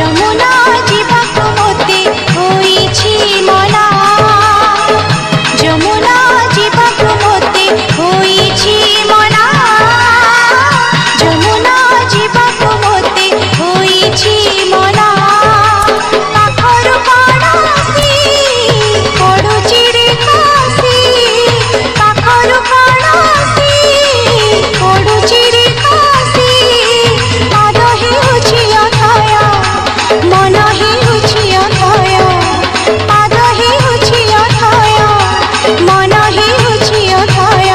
যমুনা জীবাকু মতে হইছি মনা যমুনা জীবাকু মতে হইছি মনা যমুনা জীবাকু মতে হইছি মনা পাখরু কণাসি পড়ুছি রে কাশি পাখরু কণাসি পড়ুছি রে কাশি পাদ হেউছি অଥୟ मन हेउछि अथय पाद हेउछि अथय मन हेउछि अथय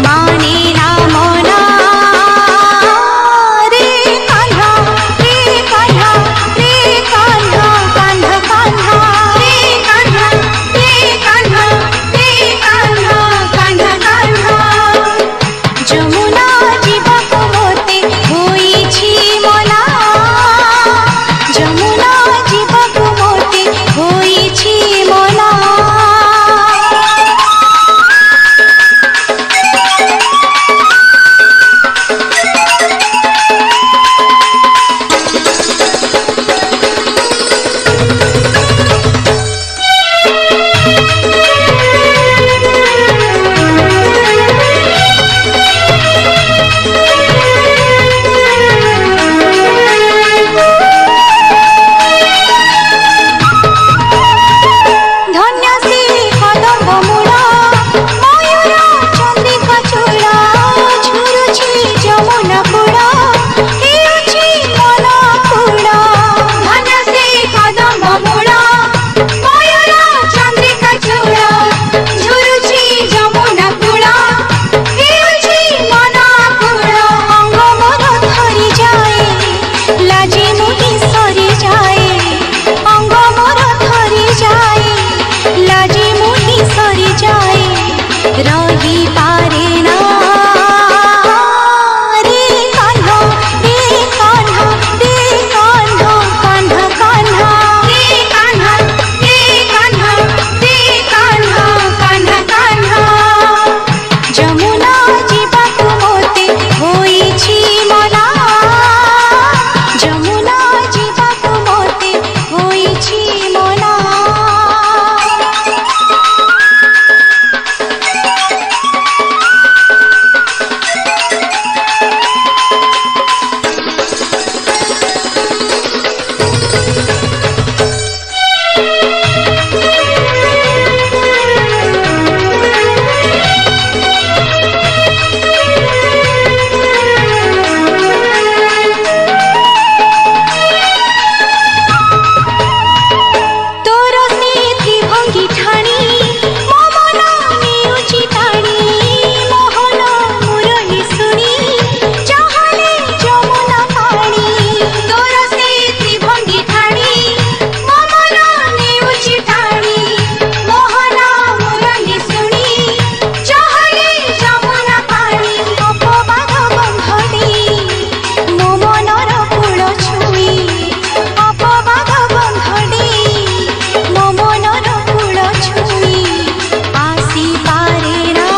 माने ना मना रे कान्हा रे कान्हा रे कान्हा कान्हा कान्हा रे कान्हा रे कान्हा रे कान्हा कान्हा कान्हा যমুনা জীবাকু মতে হইছি মনা যমুনা জীবাকু মতে হইছি মনা ধন্যসী কদম্ব মূল ময়ূর চন্দ্রিকা চূড়া ঝুরুছি যমুনা কূল হেউছি মন কূল ধন্যসী কদম্ব মূল ময়ূর চন্দ্রিকা চূড়া ঝুরুছি যমুনা কূল হেউছি মন কূল অঙ্গ মোর ধরি যায় লাজি মুহি সরি যায় অঙ্গ মোর ধরি যায় लाजी मुही सरी जाए रही पारे ना रे कान्हा रे कान्हा रे कान्हा कान्हा कान्हा रे कान्हा रे कान्हा रे कान्हा कान्हा कान्हा যমুনা জীবাকু মতে হইছি মনা যমুনা জীবাকু মতে হইছি মনা তোর স্মৃতি ভঙ্গি ঠানি মমন নেউছি টানি মোহন মুরলি শুনি চাহলে যমুনা পানি তোর স্মৃতি ভঙ্গি ঠানি মমন নেউছি টানি মোহন মুরলি শুনি চাহলে যমুনা পানি অপবাদ বন্ধনি ମୋ ମନର କୂଳ ଛୁଇଁ ଅପବାଦ ବନ୍ଧନି ମୋ ମନର କୂଳ ଛୁଇଁ ଆସିପାରେ ନା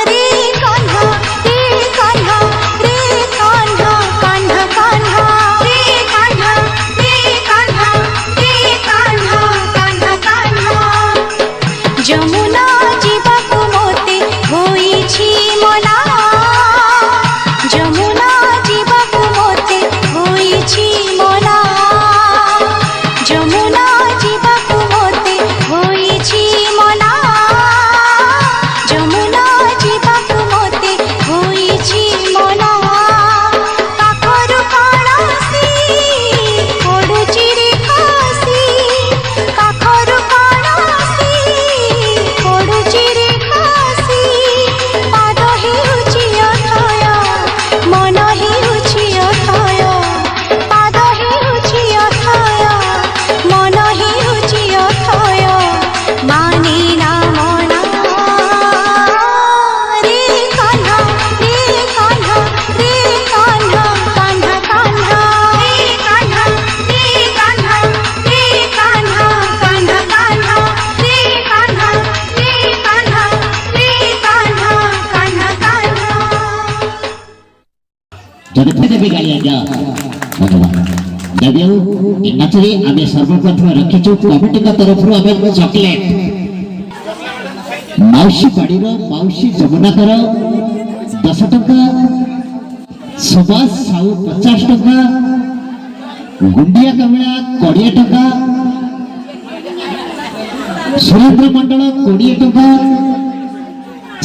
ରେ କାନ୍ହା ରେ କାନ୍ହା ରେ କାନ୍ହା କାନ୍ହା କାନ୍ହା ରେ କାନ୍ହା ରେ କାନ୍ହା ରେ କାନ୍ହା କାନ୍ହା କାନ୍ହା ଯମୁନା জীবাকু মতে হইছি মনা যমুনা জীবাকু মতে হইছি মনা যমুনা জীবাকু মতে হইছি মনা যমুনা জীবাকু মতে হইছি মনা পাখরু কণাসি পড়ুছি রে কাশি পাখরু কণাসি পড়ুছি রে কাশি পাদ হেউছি অথୟ मन हेउछि अथय पाद हेउछि अथय मन हेउछि अथय माने ना मना रे कान्हा रे कान्हा रे कान्हा कान्हा कान्हा रे कान्हा रे कान्हा रे कान्हा कान्हा कान्हा रे कान्हा रे कान्हा रे Kanha Kanha Kanha Jadi kita pergi kalian ya. धन्यवाद जब नाचरे आम सर्वप्रथम रखीचु कमिटी तरफ चॉकलेट मौसी बाड़ी मौसी जमुनाकर 10 टंका सुभाष साहू 50 टंका गुंडिया कमला 20 टंका सुरेंद्र मंडल 20 टंका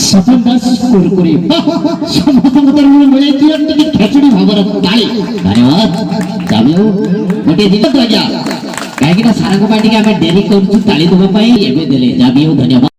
सपन दास कुरकुरी समस्त मिले खेचुड़ी भाव धन्यवाद जाबियो गोटे दिन राजा कहीं सारा डेरी कर ताली देवाई जाबियो धन्यवाद।